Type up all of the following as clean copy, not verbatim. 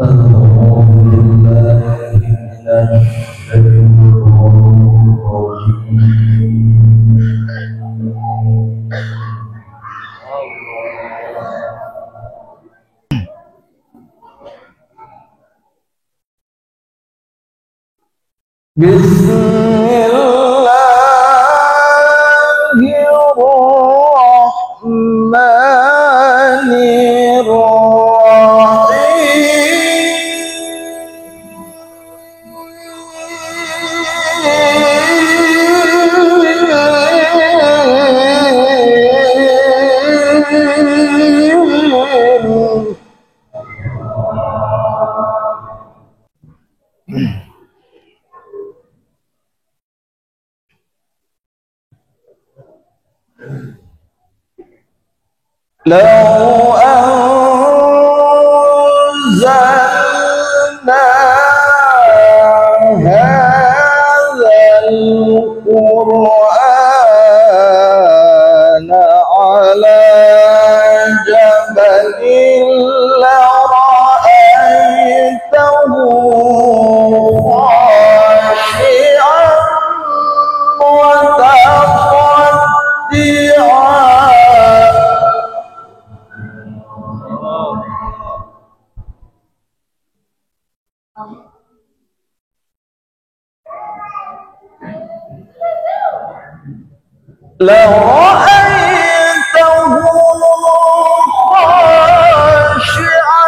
أعوذ بالله من الشيطان الرجيم بسم الله الرحمن الرحيم لو أنزلنا هذا القرآن على جبل لرأيته خاشعا متصدعا لرأيته خاشعا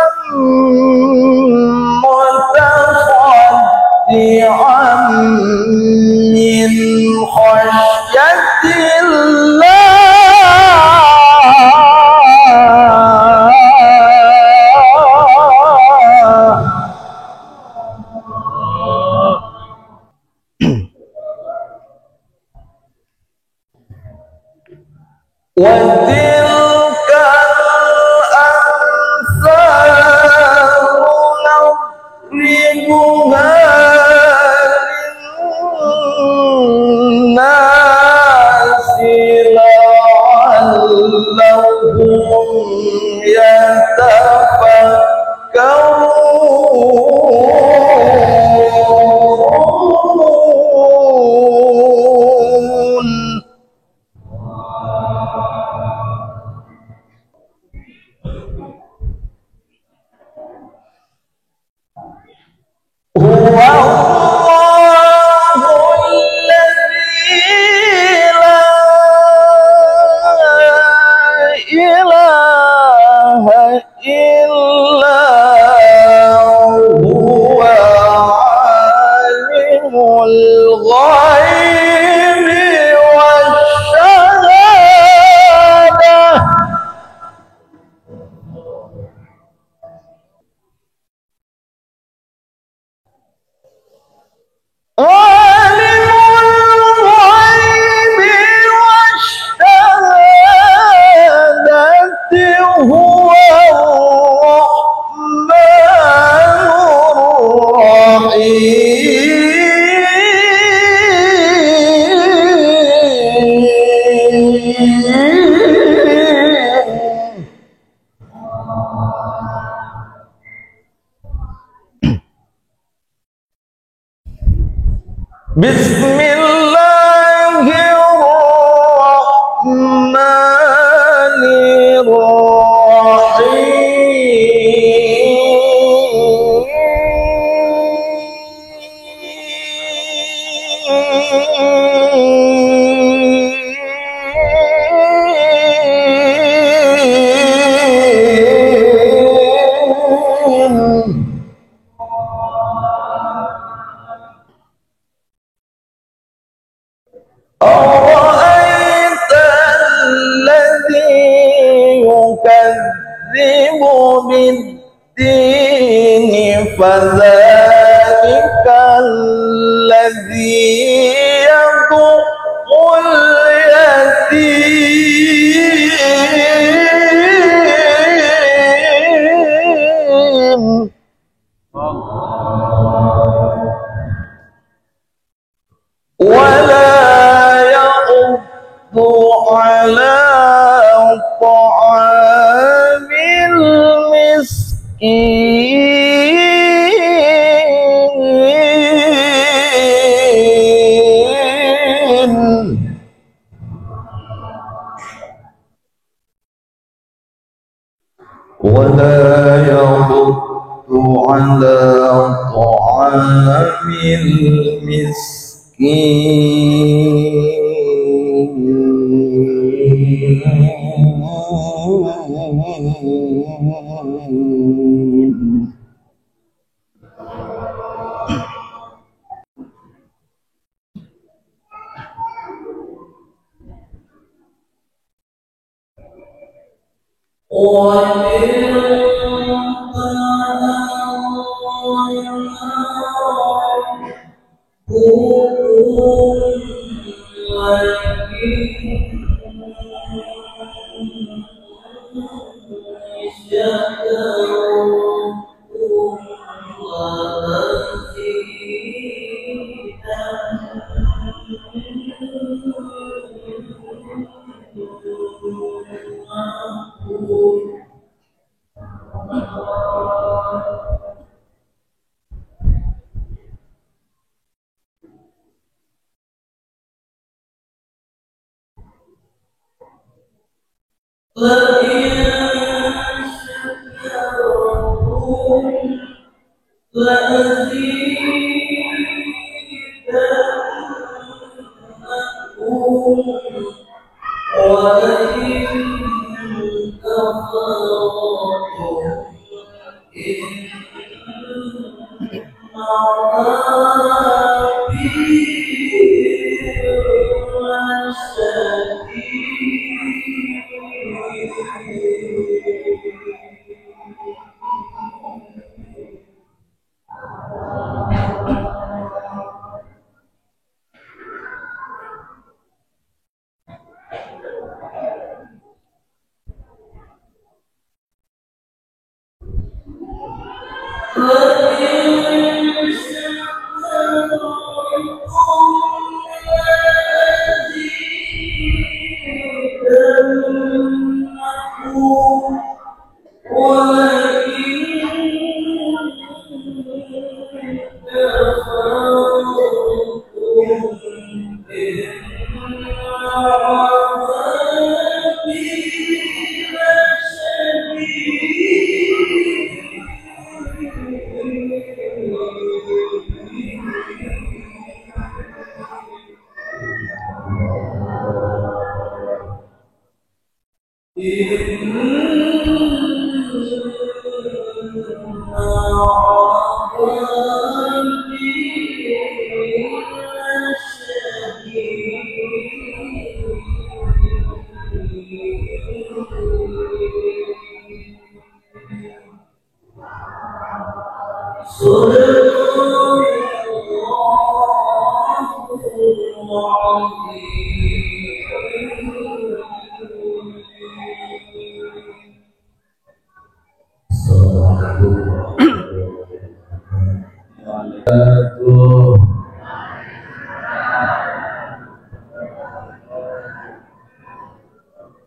متصدعا من خشية الله وتلك الأمثال نضربها للناس لعلهم يتفكرون هو الله الذي لا إله إلا هو عالم الغيب والشهادة عالم الغيب والشهادة هو الرحمن الرحيم بسم الله الرحمن الرحيم أرأيت الذي يكذب بالدين فذلك الذي يدع اليتيم ولا يحض على طعام المسكين على طعام المسكين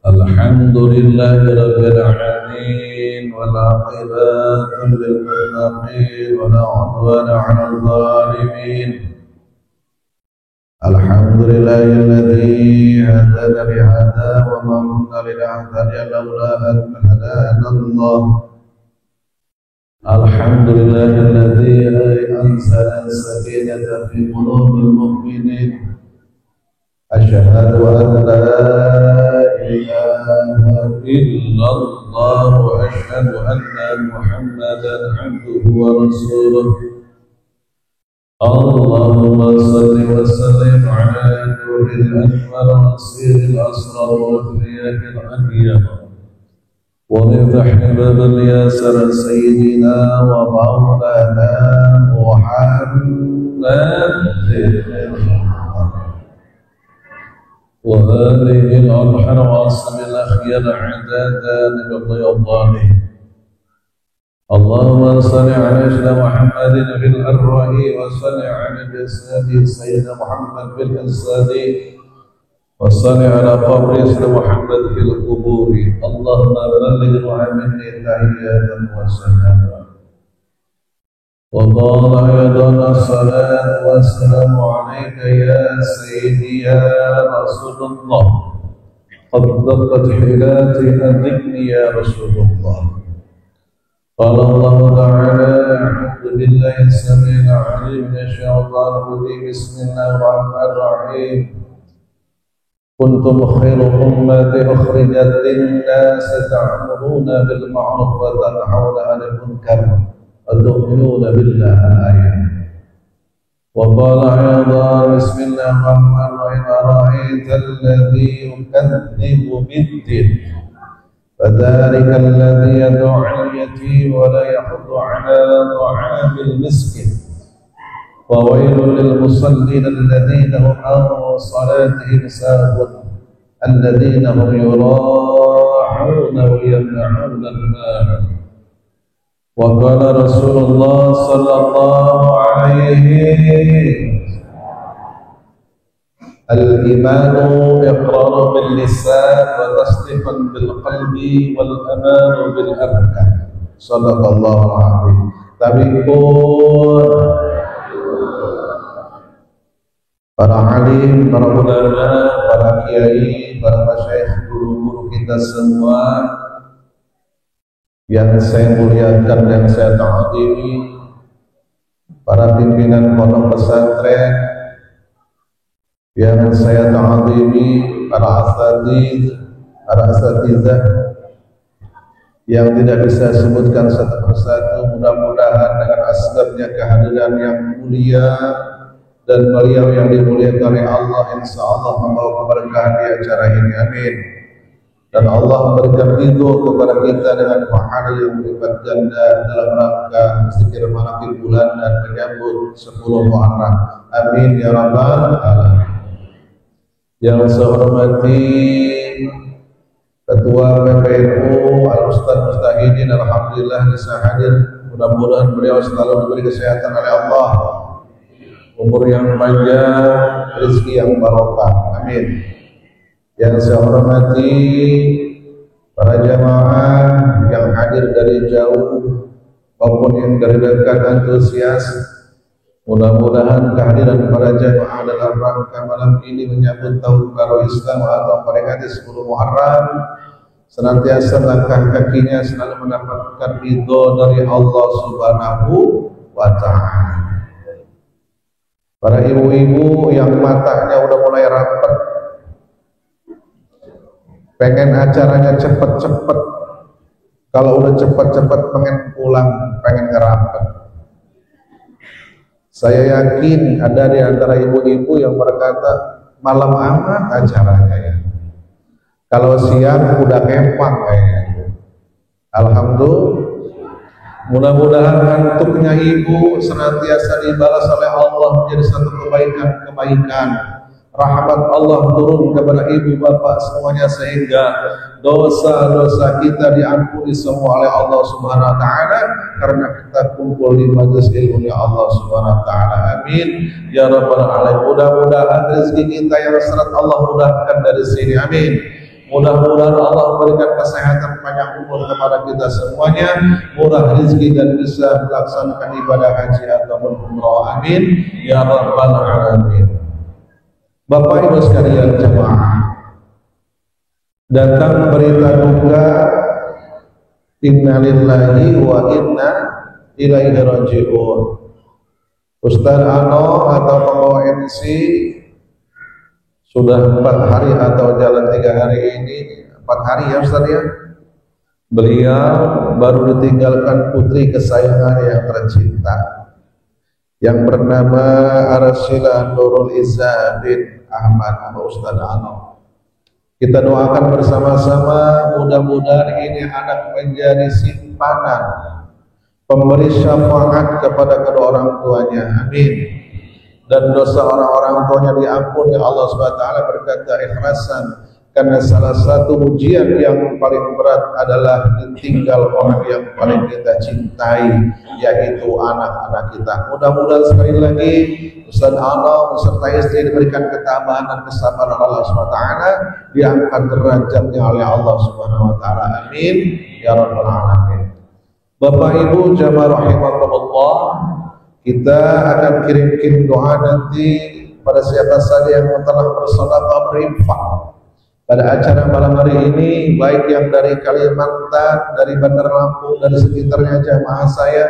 Alhamdulillahi rabbil alamin wal aqibatu lil muttaqin wa la 'udwana 'alal zalimin. Alhamdulillahi alladzi hadana li hadha wa ma kunna linahtadiya lawla an hadana Allah. Alhamdulillahi alladzi anzala as-sakinata fi qulubil mu'minin. Asyhadu an la ilaha illallah wa asyhadu anna Muhammadan 'abduhu wa rasuluh. Allahumma salli wa sallim ala nuril anwar wa sirril asrar wa riyahil anbiya wa miftahil babil yasar sayyidina wa maulana Muhammadin وهذه الأرحم وأصل الأخيار عدادا بضيضانه. اللهم صل على سيدنا محمد في الأرواح وصل على جسد سيدنا محمد في الأجساد وصل على قبر سيدنا محمد في القبور. اللهم بلغ مني تحية وسلاما. وقال أيضا الصلاة والسلام عليك يا سيدي يا رسول الله. قد ضقت حيلاتي أدركني يا رسول الله. قال الله تعالى الشيطان الرجيم بسم الله الرحمن الرحيم كنتم خير أمة أخرجت للناس تأمرون بالمعروف وتنهون عن المنكر وتؤمنون بالله الآية. وقال أيضا بسم الله الرحمن الرحيم أرأيت الذي يكذب بالدين فذلك الذي يدعو اليتيم ولا يحض على طعام المسكين وويل للمصلين الذين هم عن صلاتهم ساهون الذين هم يراعون ويمنعون الماعون. وقال رسول الله صلى الله عليه الإيمان إقرار باللسان وتصديق بالقلب والأمان بالأركان. صدق الله العظيم. Tabi'un, para alim, para ulama, para kiai, para masyayikh, guru-guru kita semua yang saya muliakan dan saya ta'zimi, para pimpinan pondok pesantren yang saya ta'zimi, para asatizah yang tidak bisa sebutkan satu persatu, mudah-mudahan dengan asbabnya kehadiran yang mulia dan beliau yang dimuliakan oleh Allah insya Allah membawa keberkahan di acara ini, amin. Dan Allah memberikan ridho kepada kita dengan pahala yang berlipat ganda dalam rangka zikir manaqib bulan dan menyambut 10 Muharram, amin ya rabbal alamin. Yang saya hormati Ketua PPNU Al-Ustaz Mustahidin, alhamdulillah bisa hadir. Mudah-mudahan beliau selalu diberi kesehatan oleh Allah, umur yang panjang, rezeki yang barokah, amin. Yang saya hormati para jamaah yang hadir dari jauh maupun yang dari dekat, antusias, mudah-mudahan kehadiran para jamaah dalam rangka malam ini menyambut tahun baru Islam atau memperingati 10 Muharram senantiasa langkah kakinya selalu mendapatkan ridho dari Allah Subhanahu wa Ta'ala. Para ibu-ibu yang matanya udah mulai rapat, pengen acaranya cepet-cepet, kalau udah cepet-cepet pengen pulang, pengen ngerapat. Saya yakin ada di antara ibu-ibu yang berkata malam amat acaranya ya, kalau siang udah kempang kayaknya. Alhamdulillah, mudah-mudahan ngantuknya ibu senantiasa dibalas oleh Allah menjadi satu kebaikan. Rahmat Allah turun kepada ibu bapak semuanya sehingga dosa-dosa kita diampuni semua oleh Allah Subhanahu wa Ta'ala karena kita kumpul di majelis ilmu Allah Subhanahu wa Ta'ala, amin ya rabbal alamin. Mudah-mudahan rezeki kita yang syarat Allah mudahkan dari sini, amin. Mudah-mudahan Allah memberikan kesehatan panjang umur kepada kita semuanya, murah rezeki dan bisa melaksanakan ibadah haji ataupun umrah, amin ya rabbal alamin. Bapak Ibu sekalian jemaah, datang berita duka innalillahi wa inna ilaihi raji'un. Ustaz Ano atau pembawa MC sudah 4 hari atau jalan 3 hari ini, 4 hari ya Ustaz ya, beliau baru ditinggalkan putri kesayangan yang tercinta yang bernama Arsyila Nurul Izzah bin Ahmad atau Ustaz Ano. Kita doakan bersama-sama, mudah-mudahan ini anak menjadi simpanan pemberi syafaat kepada kedua orang tuanya, amin. Dan dosa orang-orang tuanya diampuni Allah Subhanahu wa Ta'ala berkat keikhlasan, karena salah satu ujian yang paling berat adalah ditinggal orang yang paling kita cintai, yaitu anak-anak kita. Mudah-mudahan sekali lagi Ustaz Ano beserta istri diberikan ketabahan dan kesabaran Allah Subhanahu wa Ta'ala, diangkat derajatnya oleh Allah Subhanahu wa Ta'ala, amin ya rabbal alamin. Bapak Ibu jamaah rahimakumullah, kita akan kirim doa nanti pada siapa saja yang telah bersedekah berinfak pada acara malam hari ini, baik yang dari Kalimantan, dari Bandar Lampung, dari sekitarnya jamaah saya,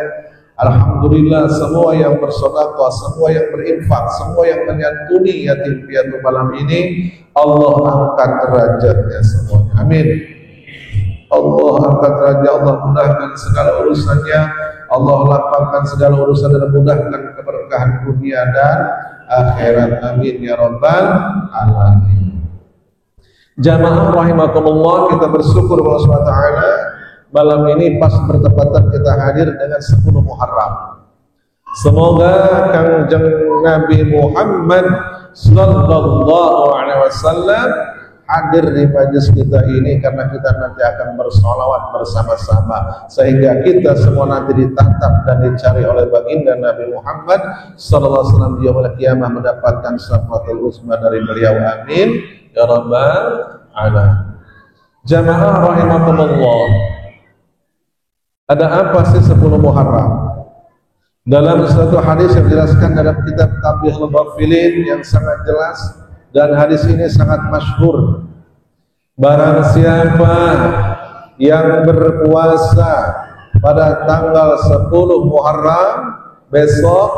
Alhamdulillah, semua yang bersedekah, semua yang berinfak, semua yang menyantuni yatim piatu malam ini, Allah angkat derajatnya semuanya. Amin. Allah angkat derajat, Allah mudahkan segala urusannya, Allah lapangkan segala urusan dan mudahkan keberkahan dunia dan akhirat. Amin ya rabbal alamin. Jamaah rahimakumullah, kita bersyukur kepada Allah Subhanahu wa taala. Malam ini pas bertepatan kita hadir dengan 10 Muharram. Semoga Kangjeng Nabi Muhammad sallallahu alaihi wasallam hadir di majelis kita ini karena kita nanti akan bersolawat bersama-sama sehingga kita semua nanti ditatap dan dicari oleh baginda Nabi Muhammad sallallahu alaihi wasallam di yaumul qiyamah mendapatkan syafaatul uzma dari beliau. Amin ya rabbal alamin. Jamaah rahimakumullah, ada apa sih 10 Muharram? Dalam satu hadis yang dijelaskan dalam kitab Tabihul Ghafilin yang sangat jelas, dan hadis ini sangat masyhur. Barang siapa yang berpuasa pada tanggal 10 Muharram besok,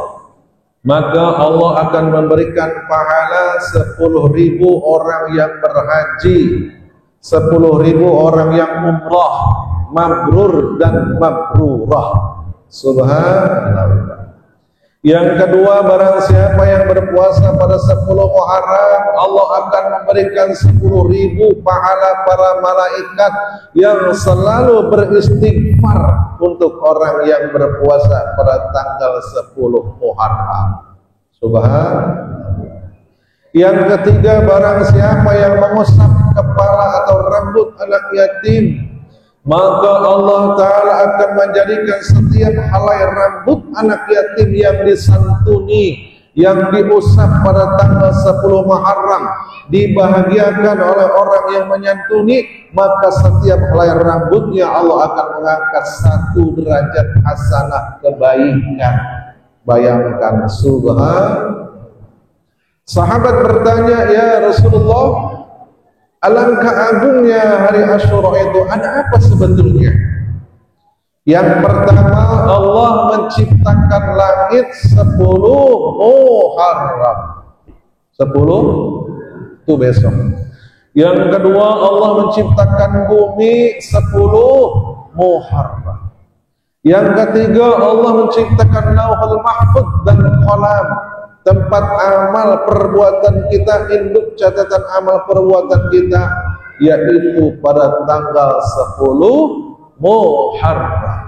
maka Allah akan memberikan pahala 10.000 orang yang berhaji, 10.000 orang yang umrah, mabrur dan mabrurah. Subhanallah. Yang kedua, barang siapa yang berpuasa pada 10 Muharram, Allah akan memberikan 10.000 pahala para malaikat yang selalu beristighfar untuk orang yang berpuasa pada tanggal 10 Muharram. Subhanallah. Yang ketiga, barang siapa yang mengusap kepala atau rambut anak yatim, maka Allah Ta'ala akan menjadikan setiap helai rambut anak yatim yang disantuni, yang diusap pada tanggal 10 Muharram, dibahagiakan oleh orang yang menyantuni, maka setiap helai rambutnya Allah akan mengangkat 1 derajat hasanah kebaikan. Bayangkan, subhanallah. Sahabat bertanya, ya Rasulullah, alangkah agungnya hari Asyura itu, ada apa sebetulnya? Yang pertama, Allah menciptakan langit 10 Muharram. 10 itu besok. Yang kedua, Allah menciptakan bumi 10 Muharram. Yang ketiga, Allah menciptakan Lauhul Mahfuz dan Qalam, tempat amal perbuatan kita, induk catatan amal perbuatan kita, yaitu pada tanggal 10 Muharram.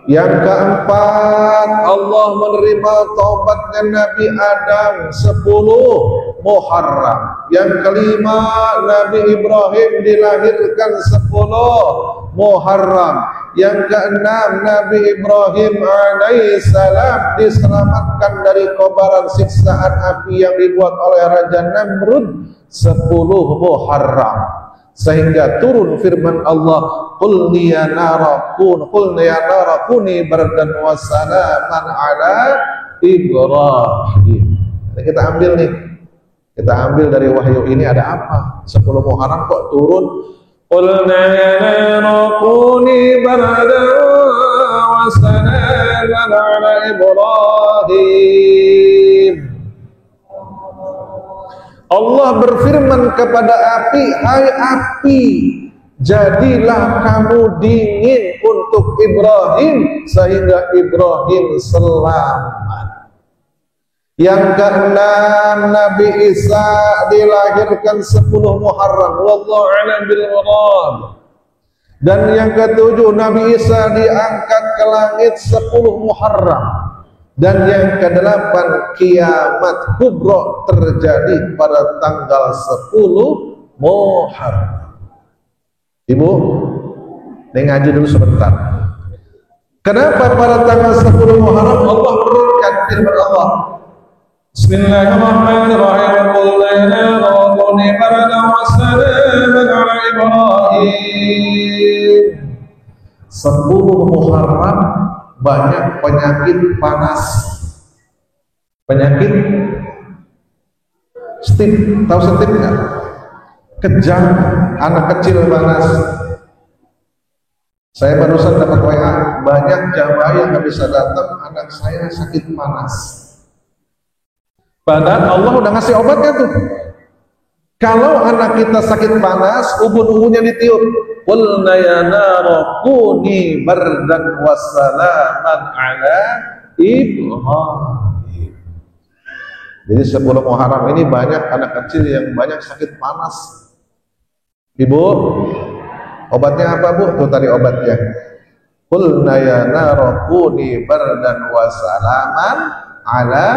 Yang keempat, Allah menerima taubatnya Nabi Adam 10 Muharram. Yang kelima, Nabi Ibrahim dilahirkan 10 Muharram. Yang keenam, Nabi Ibrahim alaihissalam diselamatkan dari kobaran siksaan api yang dibuat oleh Raja Namrud 10 Muharram. Sehingga turun firman Allah, qul ya nara kuni bardan wa salaman ala Ibrahim. Jadi kita ambil nih, kita ambil dari wahyu ini ada apa? 10 Muharram kok turun? Qulna ya nara kuni bardan wa salaman ala Ibrahim. Allah berfirman kepada api, hai api, jadilah kamu dingin untuk Ibrahim sehingga Ibrahim selamat. Yang keenam, Nabi Isa dilahirkan 10 Muharram, wallahu a'lam bil murad. Dan yang ketujuh, Nabi Isa diangkat ke langit 10 Muharram. Dan yang kedelapan, kiamat kubra terjadi pada tanggal 10 Muharram. Ibu, ini ngaji dulu sebentar. Kenapa pada tanggal 10 Muharram Allah menurunkan firman Allah? Bismillahirrahmanirrahim. Qul la ilaha illallah wa salamun ala Ibrahim. 10 Muharram banyak penyakit panas, penyakit stip, tahu stip nggak? Kejang, anak kecil panas. Saya barusan dapat WA banyak jamaah yang nggak bisa datang, anak saya sakit panas. Padahal Allah udah ngasih obatnya tuh. Kalau anak kita sakit panas, ubun-ubunnya ditiup. Qulna ya naru kuni bardan wa salaman ala Ibrahim. Jadi sebelum Muharram ini banyak anak kecil yang banyak sakit panas. Ibu, obatnya apa Bu? Tuh tadi obatnya. Qulna ya naru kuni bardan wa salaman ala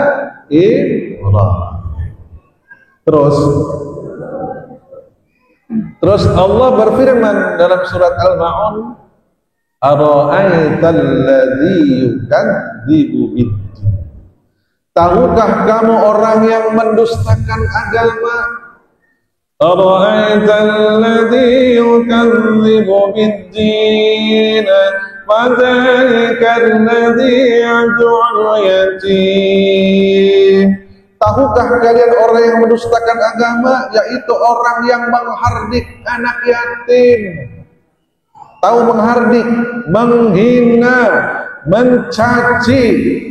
Ibrahim. Terus Allah berfirman dalam surat Al-Ma'un, ara'aital ladzi yukadzibu bid-din. Tahukah kamu orang yang mendustakan agama? Ara'aital ladzi yukadzibu bid-din, fadzalikal ladzi yad'ul yatim. Tahukah kalian orang yang mendustakan agama, yaitu orang yang menghardik anak yatim. Tahu menghardik, menghina, mencaci,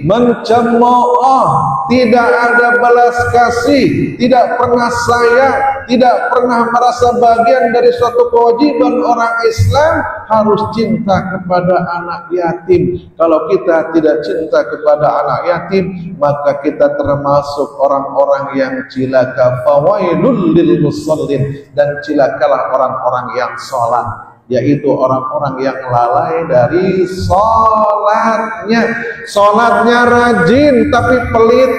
mencemooh, tidak ada belas kasih, tidak pernah sayang, tidak pernah merasa bagian dari suatu kewajiban orang Islam, harus cinta kepada anak yatim. Kalau kita tidak cinta kepada anak yatim, maka kita termasuk orang-orang yang cilaka. Fawailul lil musallin, dan cilakalah orang-orang yang sholat, yaitu orang-orang yang lalai dari sholatnya. Sholatnya rajin tapi pelit.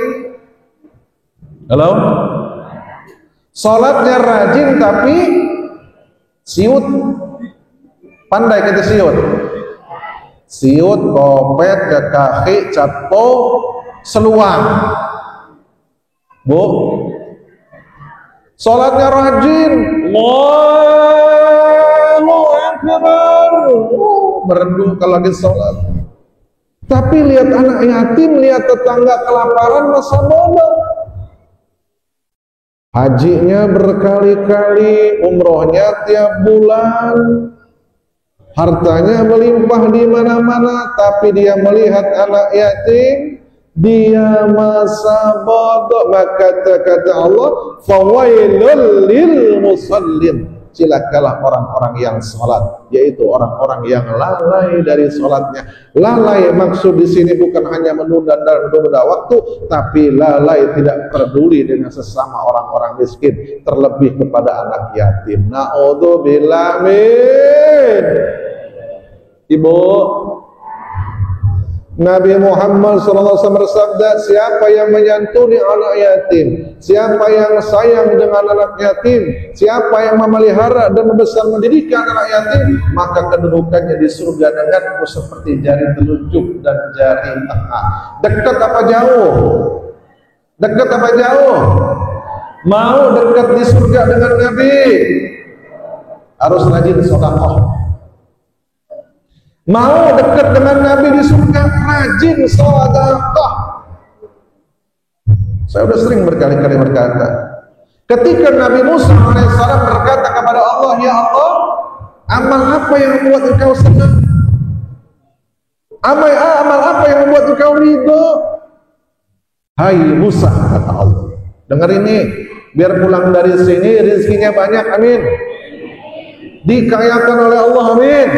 Halo? Sholatnya rajin tapi siut. Pandai kita siut. Siut, kopet, ke kaki, capo, seluang. Bu, sholatnya rajin. Allahu Akbar. Merenduh kalau lagi sholat. Tapi lihat anak yatim, lihat tetangga kelaparan, masa bodoh. Hajinya berkali-kali, umrohnya tiap bulan, hartanya melimpah di mana-mana, tapi dia melihat anak yatim, dia masa bodoh. Maka kata Allah, fawailul lil musallin, cilakalah orang-orang yang sholat, yaitu orang-orang yang lalai dari sholatnya. Lalai maksud di sini bukan hanya menunda waktu, tapi lalai tidak peduli dengan sesama orang-orang miskin, terlebih kepada anak yatim. Na'udzubillah min. Ibu, Nabi Muhammad SAW bersabda, siapa yang menyantuni anak yatim, siapa yang sayang dengan anak yatim, siapa yang memelihara dan membesar mendidikan anak yatim, maka kedudukannya di surga denganku seperti jari telunjuk dan jari tengah. Dekat apa jauh? Dekat apa jauh? Mau dekat di surga dengan Nabi, harus rajin sedekah. Mau dekat dengan Nabi di surga, rajin sedekah. Saya sudah sering berkali-kali berkata, ketika Nabi Musa alaihissalam berkata kepada Allah, ya Allah, amal apa yang membuat engkau senang? Amal apa yang membuat engkau ridho? Hai Musa, kata Allah, dengar ini, biar pulang dari sini rezekinya banyak, amin. Dikayakan oleh Allah, amin.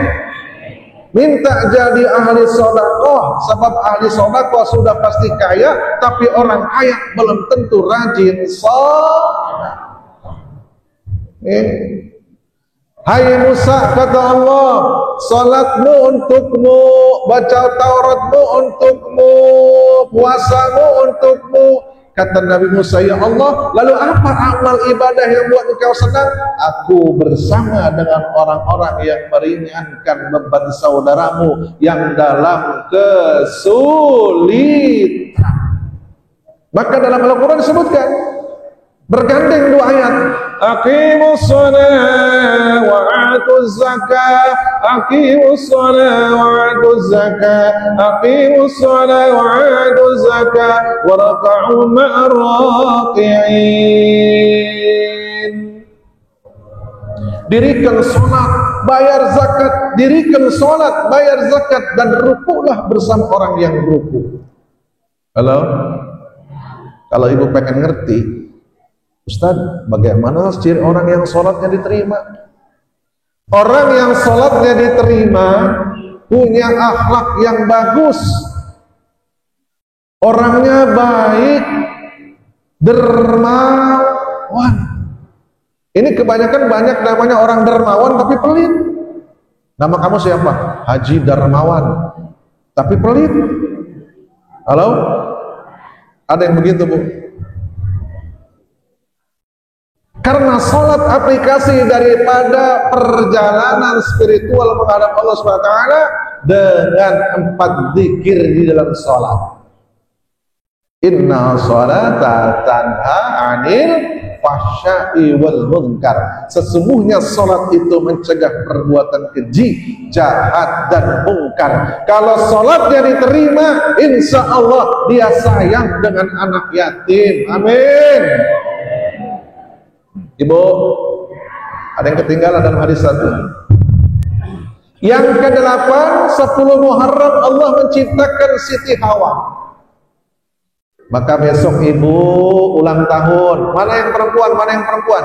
Minta jadi ahli sedekah, sebab ahli sedekah sudah pasti kaya, tapi orang kaya belum tentu rajin sedekah. Hai Musa, kata Allah, salatmu untukmu, baca Tauratmu untukmu, puasamu untukmu. Kata Nabi Musa, ya Allah, lalu apa amal ibadah yang buat engkau senang? Aku bersama dengan orang-orang yang meringankan beban saudaramu yang dalam kesulitan. Maka dalam Al-Quran disebutkan, bergandeng dua ayat, aqimus shalah wa atuz zakah, aqimus shalah wa atuz zakah, aqimus shalah wa atuz zakah, warka'u ma'ar raki'in. dirikan sholat, bayar zakat, dirikan sholat, bayar zakat, dan rukulah bersama orang yang ruku. Halo? Kalau ibu pengen ngerti, Ustaz, bagaimana ciri orang yang sholatnya diterima? Orang yang sholatnya diterima punya akhlak yang bagus, orangnya baik, dermawan. Ini kebanyakan banyak namanya orang dermawan tapi pelit. Nama kamu siapa? Haji Darmawan, tapi pelit. Halo? Ada yang begitu, Bu? Karena sholat aplikasi daripada perjalanan spiritual menghadap Allah SWT dengan 4 zikir di dalam sholat. Inna sholata tanha anil fahsya'i wal munkar. Sesungguhnya sholat itu mencegah perbuatan keji, jahat, dan mungkar. Kalau sholatnya diterima, insya Allah dia sayang dengan anak yatim. Amin. Ibu, ada yang ketinggalan dalam hadis satu. Yang ke-8, 10 Muharram Allah menciptakan Siti Hawa. Maka besok ibu ulang tahun. Mana yang perempuan? Mana yang perempuan?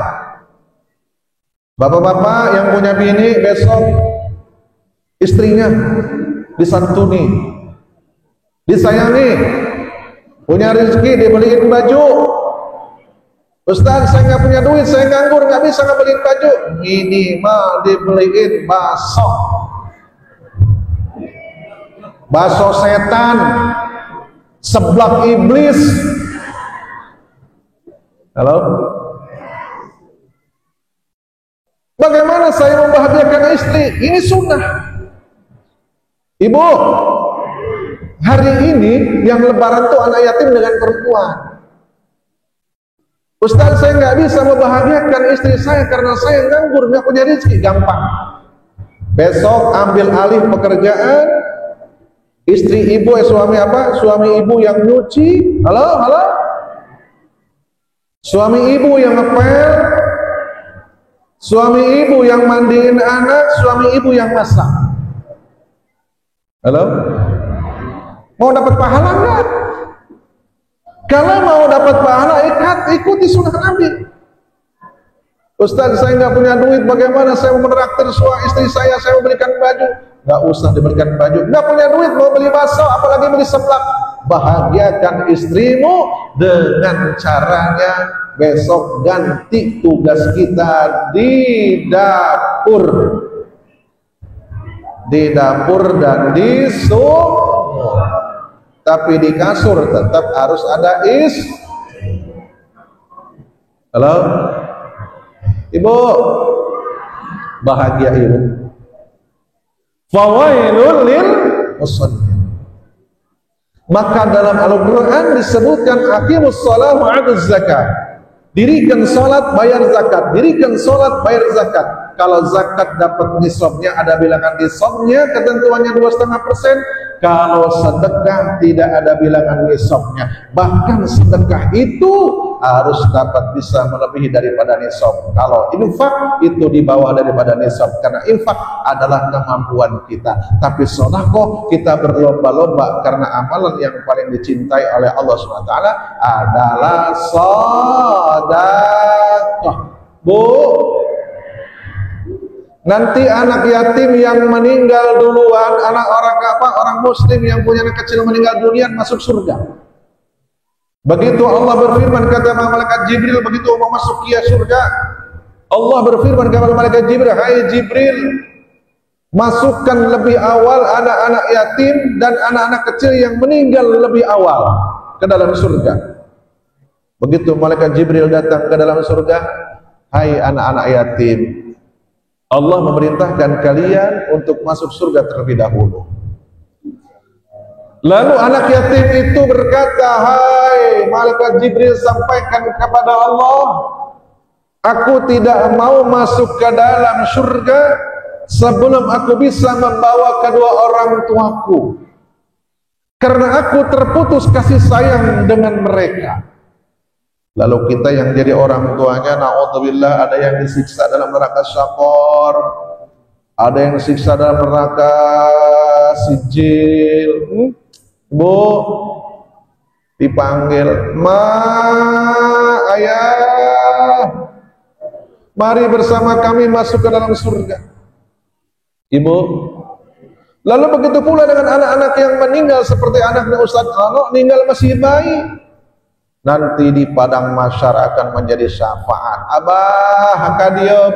Bapak-bapak yang punya bini, besok istrinya disantuni, disayangi, punya rezeki, dibeliin baju. Ustaz, saya nggak punya duit, saya nganggur, nggak bisa ngebeliin baju. Minimal dibeliin bakso, bakso setan, seblak iblis. Halo? Bagaimana saya membahagiakan istri? Ini sunnah. Ibu, hari ini yang lebaran tuh anak yatim dengan perempuan. Ustaz, saya nggak bisa membahagiakan istri saya karena saya nganggur, nggak punya rezeki. Gampang. Besok ambil alih pekerjaan. Istri ibu, suami apa? Suami ibu yang nyuci. Halo, halo. Suami ibu yang ngepel. Suami ibu yang mandiin anak. Suami ibu yang masak. Halo. Mau dapat pahala nggak? Kalau mau dapat pahala, ikuti sunnah Nabi. Ustaz, saya nggak punya duit, bagaimana saya mau menraktir istri saya memberikan baju? Nggak usah diberikan baju. Nggak punya duit, mau beli bakso, apalagi beli seblak. Bahagiakan istrimu dengan caranya besok ganti tugas kita di dapur. Di dapur dan di sumur. Tapi di kasur tetap harus ada Halo? Ibu, bahagia ibu. Fawailul lil musallin. Maka dalam Al-Quran disebutkan aqimus shalah wa atuz zakat. Dirikan salat, bayar zakat. Dirikan salat, bayar zakat. Kalau zakat dapat nisabnya, ada bilangan nisabnya, ketentuannya 2,5%. Kalau sedekah tidak ada bilangan nisabnya. Bahkan sedekah itu harus dapat bisa melebihi daripada nisab. Kalau infak itu di bawah daripada nisab, karena infak adalah kemampuan kita. Tapi sedekah kita berlomba-lomba karena amalan yang paling dicintai oleh Allah SWT adalah sedekah. Bu, nanti anak yatim yang meninggal duluan, anak orang muslim yang punya anak kecil meninggal duluan masuk surga. Begitu Allah berfirman kata malaikat Jibril, begitu mau masuk dia surga, Allah berfirman kepada malaikat Jibril, hai Jibril, masukkan lebih awal anak-anak yatim dan anak-anak kecil yang meninggal lebih awal ke dalam surga. Begitu malaikat Jibril datang ke dalam surga, hai anak-anak yatim, Allah memerintahkan kalian untuk masuk surga terlebih dahulu. Lalu anak yatim itu berkata, hai malaikat Jibril, sampaikan kepada Allah, aku tidak mau masuk ke dalam surga sebelum aku bisa membawa kedua orang tuaku, karena aku terputus kasih sayang dengan mereka. Lalu kita yang jadi orang tuanya, na'udzubillah, ada yang disiksa dalam neraka syaqar, ada yang disiksa dalam neraka sijil. Bu, dipanggil, ma, ayah, mari bersama kami masuk ke dalam surga. Ibu, lalu begitu pula dengan anak-anak yang meninggal seperti anaknya Ustaz Ano, meninggal masih bayi. Nanti di padang mahsyar akan menjadi syafaat. Abah, kadio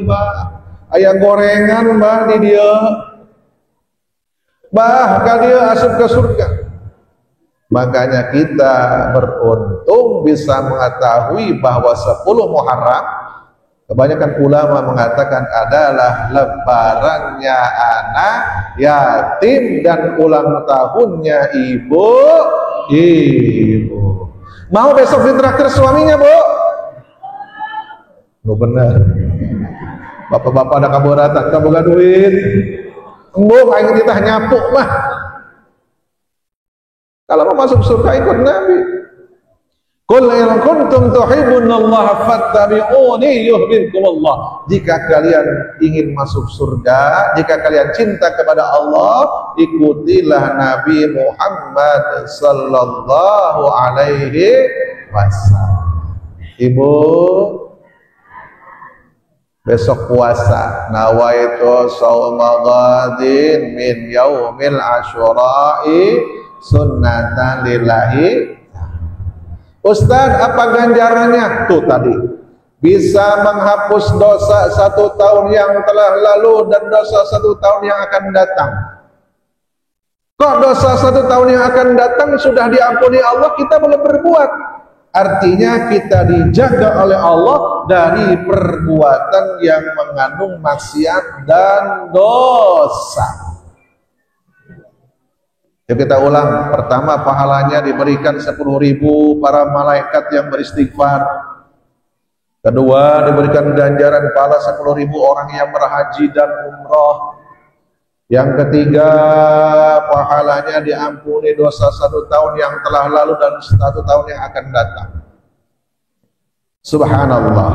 bah, ayah gorengan bah di dia. Bah, kadio asup ke surga. Makanya kita beruntung bisa mengetahui bahwa 10 Muharram, kebanyakan ulama mengatakan adalah lebarannya anak yatim dan ulang tahunnya ibu. Mau besok ditraktir suaminya, Bu? Lu bener. Bapak-bapak ada kaburatan, kaboga duit. Embung aing ditah nyapuk mah. Kalau mau masuk surga ikut Nabi. Qul in kuntum tuhibbunallaha fattabi'uni yuhibbukumullah. Jika kalian ingin masuk surga, jika kalian cinta kepada Allah, ikutilah Nabi Muhammad sallallahu alaihi wasallam. Ibu, besok puasa, nawaitu shauma ghadin min yaumil asyura'i sunnatan lillahi. Ustaz, apa ganjarannya? Tuh tadi, bisa menghapus dosa 1 tahun yang telah lalu dan dosa 1 tahun yang akan datang. Kok dosa 1 tahun yang akan datang sudah diampuni Allah, kita belum berbuat? Artinya kita dijaga oleh Allah dari perbuatan yang mengandung maksiat dan dosa. Yuk kita ulang. Pertama, pahalanya diberikan 10.000 para malaikat yang beristighfar. Kedua, diberikan ganjaran pahala 10.000 orang yang berhaji dan umroh. Yang ketiga, pahalanya diampuni dosa 1 tahun yang telah lalu dan 1 tahun yang akan datang. Subhanallah.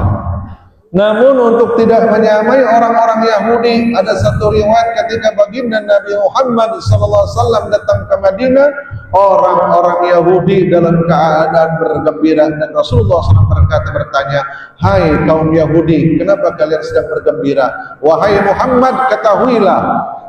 Namun untuk tidak menyamai orang-orang Yahudi, ada satu riwayat ketika baginda Nabi Muhammad SAW datang ke Madinah, orang-orang Yahudi dalam keadaan bergembira, dan Rasulullah SAW bertanya, hai kaum Yahudi, kenapa kalian sedang bergembira? Wahai Muhammad, ketahuilah,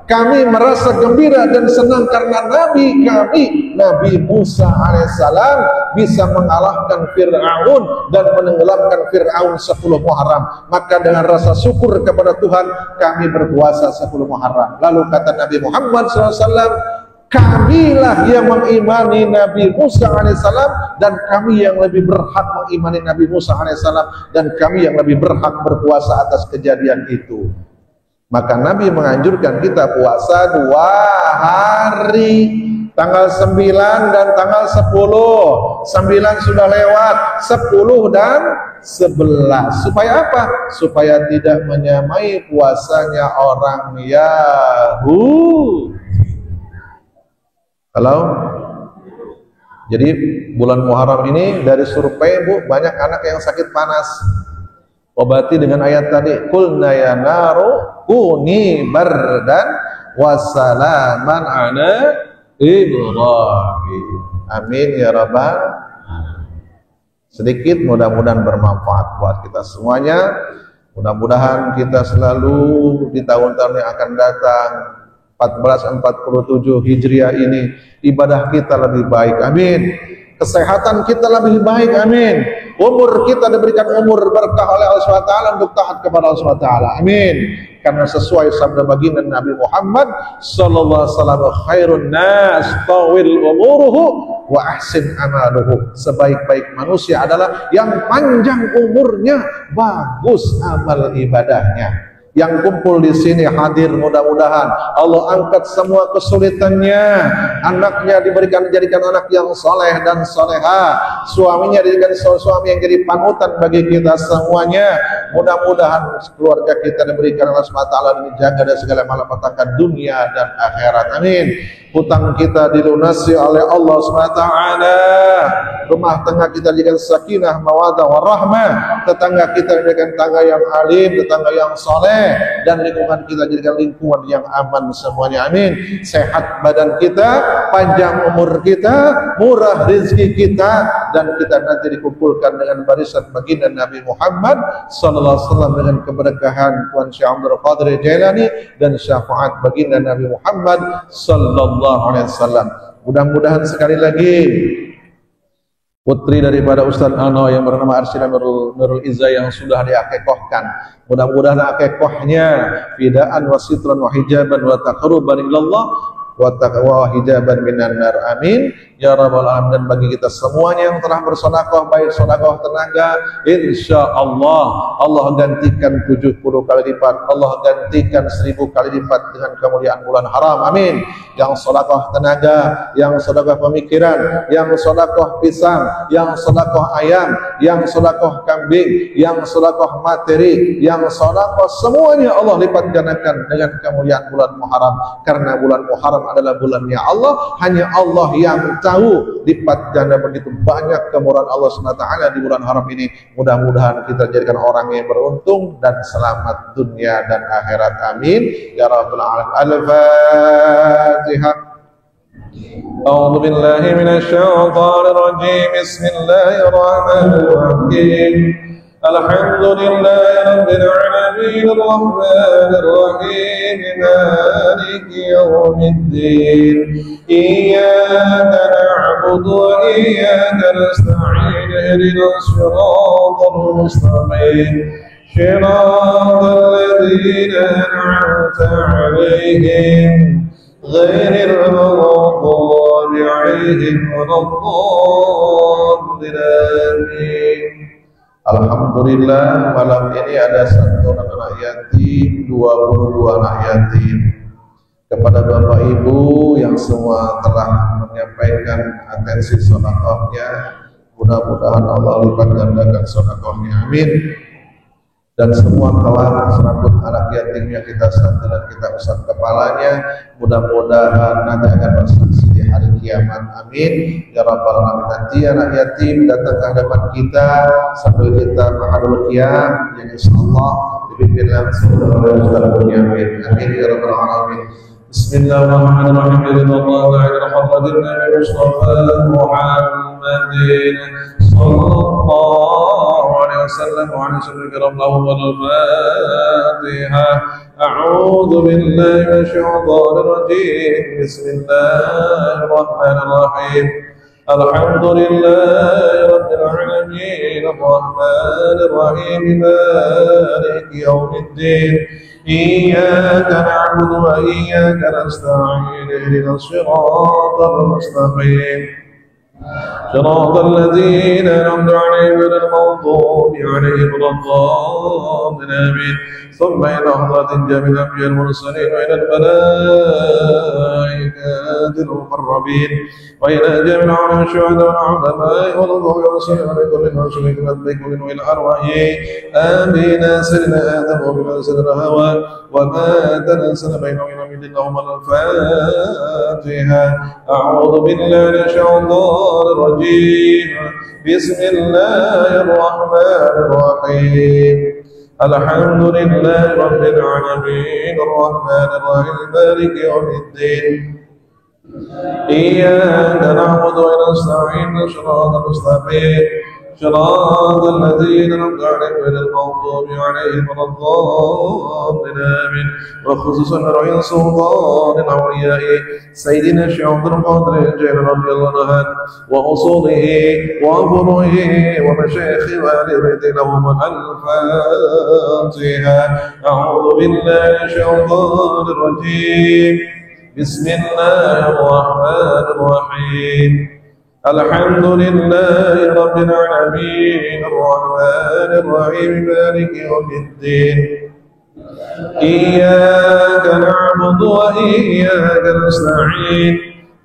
kami merasa gembira dan senang karena Nabi kami, Nabi Musa alaihissalam, bisa mengalahkan Fir'aun dan menenggelamkan Fir'aun 10 Muharram. Maka dengan rasa syukur kepada Tuhan, kami berpuasa 10 Muharram. Lalu kata Nabi Muhammad SAW, kamilah yang mengimani Nabi Musa alaihissalam, dan kami yang lebih berhak mengimani Nabi Musa alaihissalam, dan kami yang lebih berhak berpuasa atas kejadian itu. Maka Nabi menganjurkan kita puasa 2 hari, tanggal 9 dan tanggal 10. 9 sudah lewat, 10 dan 11. Supaya apa? Supaya tidak menyamai puasanya orang Yahudi. Halo? Jadi bulan Muharram ini dari survei, Bu, banyak anak yang sakit panas. Obati dengan ayat tadi, qulna ya naru kuni bardan wassalaman ala Ibrahim. Amin ya rabbal. Sedikit mudah-mudahan bermanfaat buat kita semuanya. Mudah-mudahan kita selalu di tahun-tahun yang akan datang 1447 Hijriah ini ibadah kita lebih baik. Amin. Kesehatan kita lebih baik. Amin. Umur kita diberikan umur berkah oleh Allah SWT untuk taat kepada Allah SWT. Amin. Karena sesuai sabda baginda Nabi Muhammad sallallahu alaihi wasallam, khairun nas tawil umuruhu wa ahsin amaluhu. Sebaik-baik manusia adalah yang panjang umurnya, bagus amal ibadahnya. yang kumpul di sini hadir, mudah-mudahan Allah angkat semua kesulitannya, anaknya dijadikan anak yang soleh dan soleha, suaminya dijadikan suami yang jadi panutan bagi kita semuanya. Mudah-mudahan keluarga kita diberikan Allah SWT dan dijaga dari segala malapetaka dunia dan akhirat. Amin. Hutang kita dilunasi oleh Allah SWT. Rumah tangga kita dijadikan sakinah, mawadah, warahmah. Tetangga kita dijadikan tangga yang alim, tetangga yang soleh, dan lingkungan kita jadikan lingkungan yang aman semuanya. Amin. Sehat badan kita, panjang umur kita, murah rezeki kita, dan kita nanti dikumpulkan dengan barisan baginda Nabi Muhammad sallallahu alaihi wasallam dengan keberkahan Tuan Syekh Abdul Qadir Jailani dan syafaat baginda Nabi Muhammad sallallahu alaihi wasallam. Mudah-mudahan sekali lagi putri daripada Ustaz Ano yang bernama Arsyila Nurul Izzah yang sudah diakekahkan, mudah-mudahan akekahnya fidaan wa sitran wa hijaban wa taqarruban ilallah wa taqwa hijaban minan nar. Amin ya rabbal alamin. Dan bagi kita semuanya yang telah bersedekah, baik sedekah tenaga, insyaallah Allah gantikan 70 kali lipat, Allah gantikan 1000 kali lipat dengan kemuliaan bulan haram. Amin. Yang sedekah tenaga, yang sedekah pemikiran, yang sedekah pisang, yang sedekah ayam, yang sedekah kambing, yang sedekah materi, yang sedekah semuanya Allah lipat gandakan dengan kemuliaan bulan Muharram. Karena bulan Muharram adalah bulannya Allah, hanya Allah yang tahu lipat ganda begitu banyak kemurahan Allah SWT di bulan haram ini. Mudah-mudahan kita jadikan orang yang beruntung dan selamat dunia dan akhirat. Amin ya rabbal alamin. Al-Fatihah. A'udzu billahi minasy syaithanir rajim. Bismillahirrahmanirrahim. Alhamdulillahi rabbil alamin arrahmanir rahim maliki yaumiddin iyyaka na'budu wa iyyaka nasta'in ihdinas siratal mustaqim siratal ladzina an'amta 'alaihim ghairil maghdubi 'alaihim waladdallin. Alhamdulillah, malam ini ada santunan anak yatim, 22 anak yatim. Kepada Bapak Ibu yang semua telah menyampaikan atensi sedekahnya, mudah-mudahan Allah lipat gandakan sedekahnya. Amin. Dan semua telah serabut anak yatimnya kita santunan, kita usap kepalanya, mudah-mudahan nanti akan bersaksi di hari kiamat. Amin ya rabbal alamin. Nanti anak yatim datang ke hadapan kita sambil kita mahalul qiyam yang insyaallah dipimpin langsung oleh Ustaz Bunyamin. Amin ya rabbal alamin. Bismillahirrahmanirrahim. Sallallahu alaihi wasallam wa ala sallallahu alaihi wasallam. A'udzu billahi minasyaitonir rajim. Bismillahirrahmanirrahim. Alhamdulillahi rabbil alamin arrahmanir rahim maliki yaumiddin iyyaka na'budu wa iyyaka nasta'in ihdinas siratal mustaqim صراط الذين أنعمت عليهم غير المغضوب عليهم ولا الضالين آمين. ثم إلى حضرة جميع الأنبياء المرسلين وإلى الملائكة المقربين وإلى جميع العلماء الشهداء والعلماء والأنبياء والمرسلين ولكل المرسلين من وإلى أرواحهم آمين. سيدنا آدم وبما سيدنا هوى وما تنزل بينهم إلى من اللهم الفاتحة. أعوذ بالله من الشيطان الرجيم. بسم الله الرحمن الرحيم. الحمد لله رب العالمين الرحمن الرحيم مالك يوم الدين إياك نعبد ونستعين صراط المستقيم صراط الذين أنعمت عليهم غير المغضوب عليهم ولا الضالين آمين. وخصوصا رعي سلطان الأولياء سيدنا الشيخ عبد القادر الجيلاني رضي الله عنه وأصوله وفروعه ومشايخ وآل بيته لهم الفاتحة. أعوذ بالله من الشيطان الرجيم. بسم الله الرحمن الرحيم. الحمد لله رب العالمين الرحمن الرحيم مالك يوم الدين إياك نعبد وإياك نستعين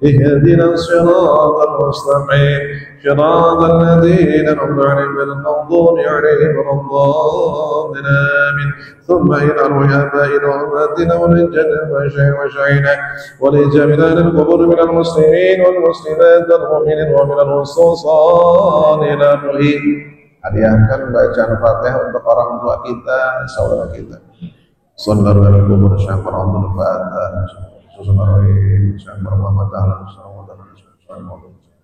اهدنا الصراط المستقيم صراط الذين أنعمت عليهم غير المغضوب عليهم ولا الضالين آمين. ثم إلى أرواح آبائنا وأمهاتنا وللجنة وشيعنا ولجميع أهل القبور من المسلمين والمسلمات والمؤمنين ومن الخصوصان إلى روحهم. Hadiahkan bacaan Fatihah untuk orang tua kita, saudara kita. Sallallahu alaihi wa sallam Abdul Fatah Susanarahim Syambar Muhammad Ahlan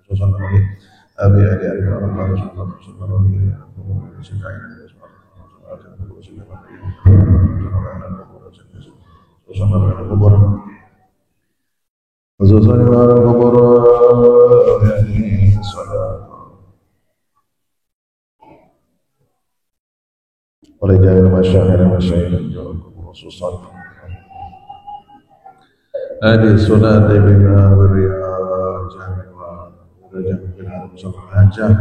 Susanarahim Abi Ali Al-Quran Susanarahim oleh jalan masyarakat khususan hadis sunat bina beriah jami'ah jami'ah hajah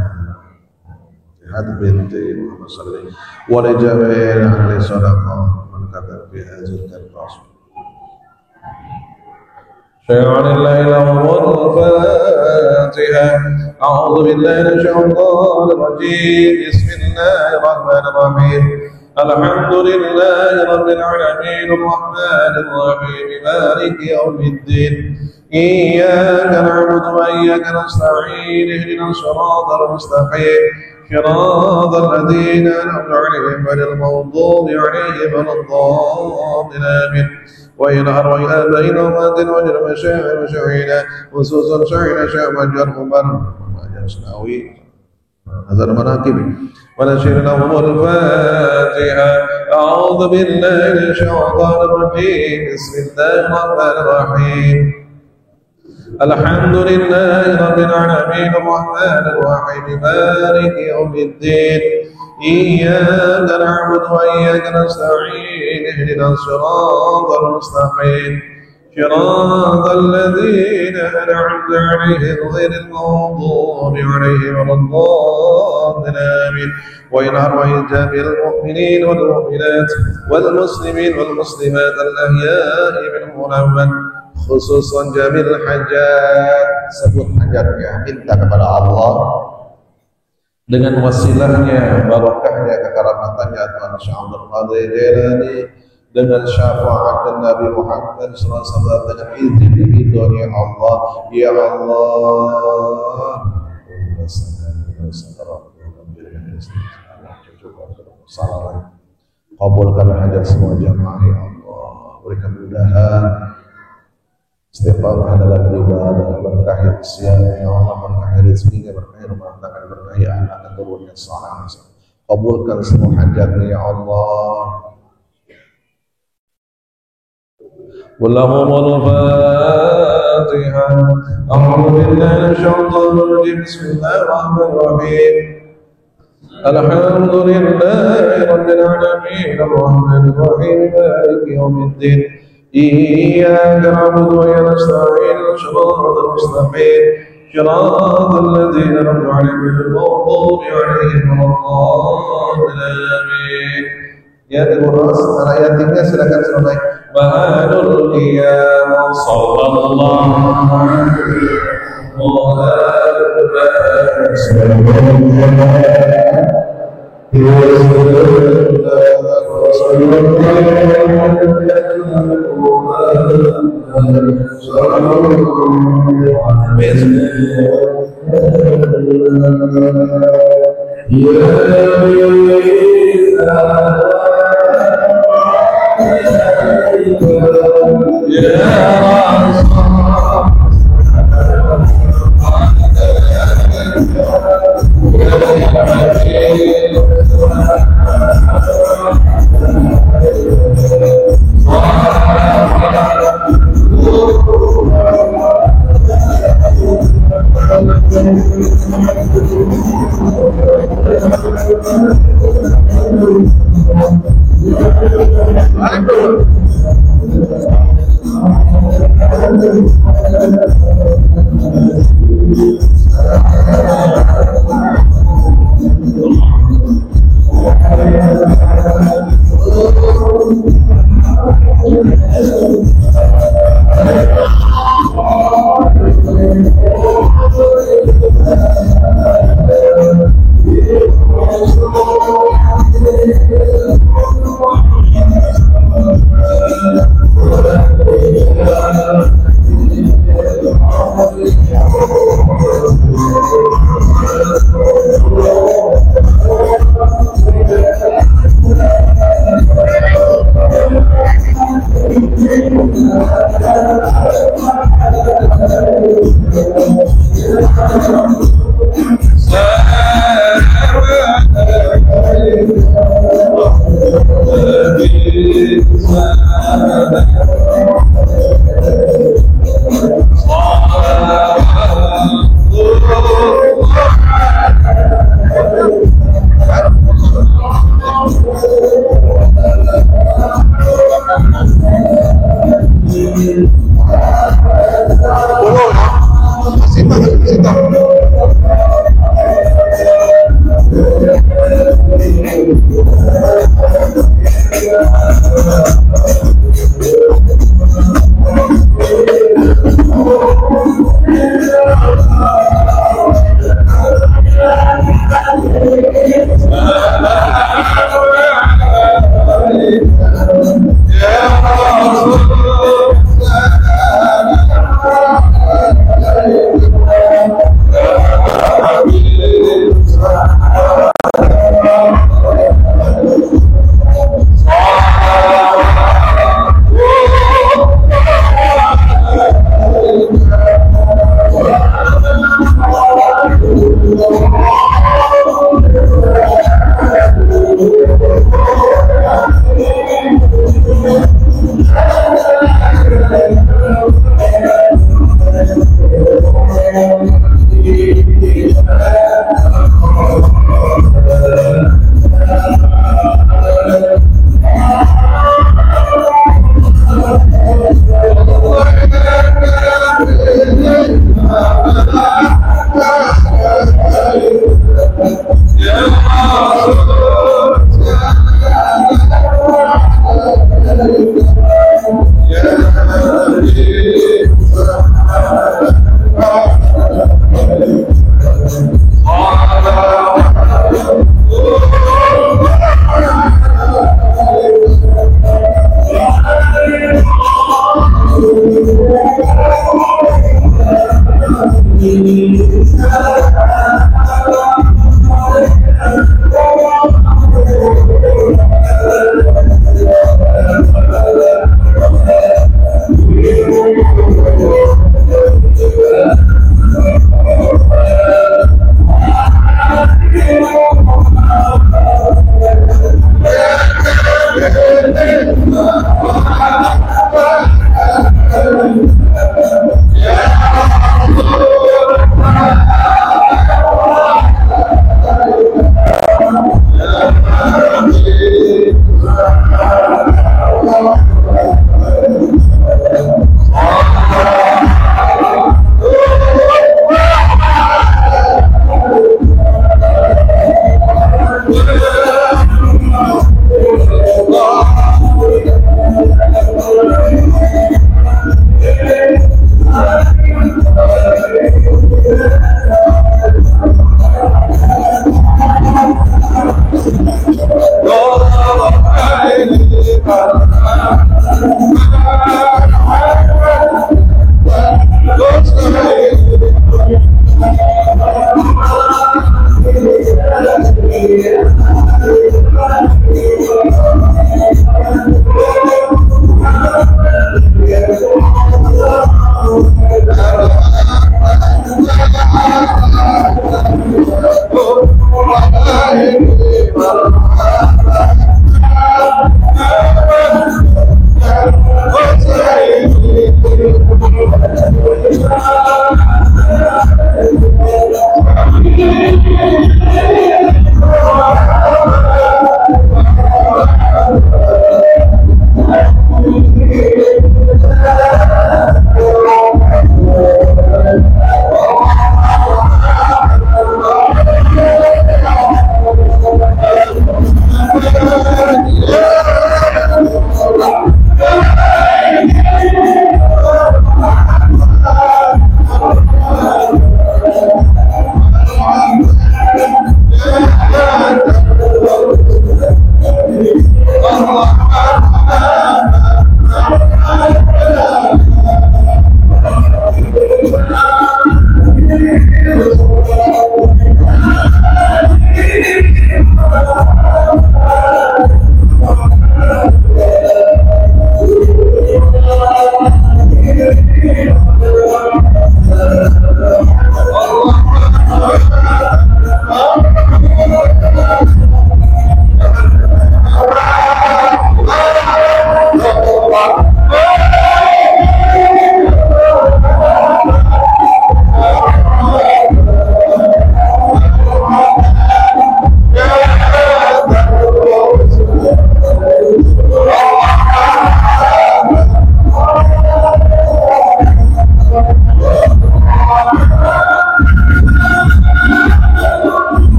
had binti Muhammad sallallahu wa li jami'in ahli sadaqah man kata fi hadhihi al-qas شيعان الليل والفاتحة أعوذ بالله من الشيطان الرجيم بسم الله الرحمن الرحيم الحمد لله رب العالمين الرحمن الرحيم مالك يوم الدين إياك نعبد وإياك نستعين اهدنا الصراط المستقيم صراط الذين أنعمت عليهم غير المغضوب عليهم ولا الضالين آمين. وإلى أرواح آبائنا وأمهاتنا وأجر مشايخنا خصوصا شيخنا شيخ مجر عمر الأسناوي هذا المناقب ونشر لهم الفاتحة أعوذ بالله من الشيطان الرجيم بسم الله الرحمن الرحيم الحمد لله رب العالمين الرحمن الرحيم مالك يوم الدين إياك نعبد وإياك نستعين اهدنا الصراط المستقيم صراط الذين أنعمت عليهم غير المغضوب عليهم ولا الضالين آمين. وإلى أرواح جميع المؤمنين والمؤمنات والمسلمين والمسلمات الأحياء منهم والأموات خصوصا جميع الحاجات. Sebut hajatnya, minta kepada Allah dengan wasilahnya, barakahnya, kekaramatannya Tuhan Syekh Abdul Qadir Jailani, dengan syafaat dan Nabi Muhammad SAW, dengan izin ridhonya Allah. Ya Allah, kabulkan hajat semua jamaah ya Allah, berikan kemudahan. Istighfar adalah ibadah, berkah usianya ya Allah, berkah rezekinya, berkah rumah tangga, berkah anak dan turun yang saleh. Kabulkan semua hajatnya ya Allah. Wallahumma al-Fatiha. A'udzu billahi minasyaitonir rajim. Bismillahirrahmanirrahim. Alhamdulillahi rabbil alamin arrahmanir rahim maliki yaumiddin. إياك نعبد وإياك نستعين صراط المستقيم صراط الذين أنعمت عليهم غير المغضوب عليهم ولا الضالين. Ya terus ayatinnya silakan selesai. Bahanul qiyam sallallahu alaihi Thank you.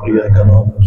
إياك نعبد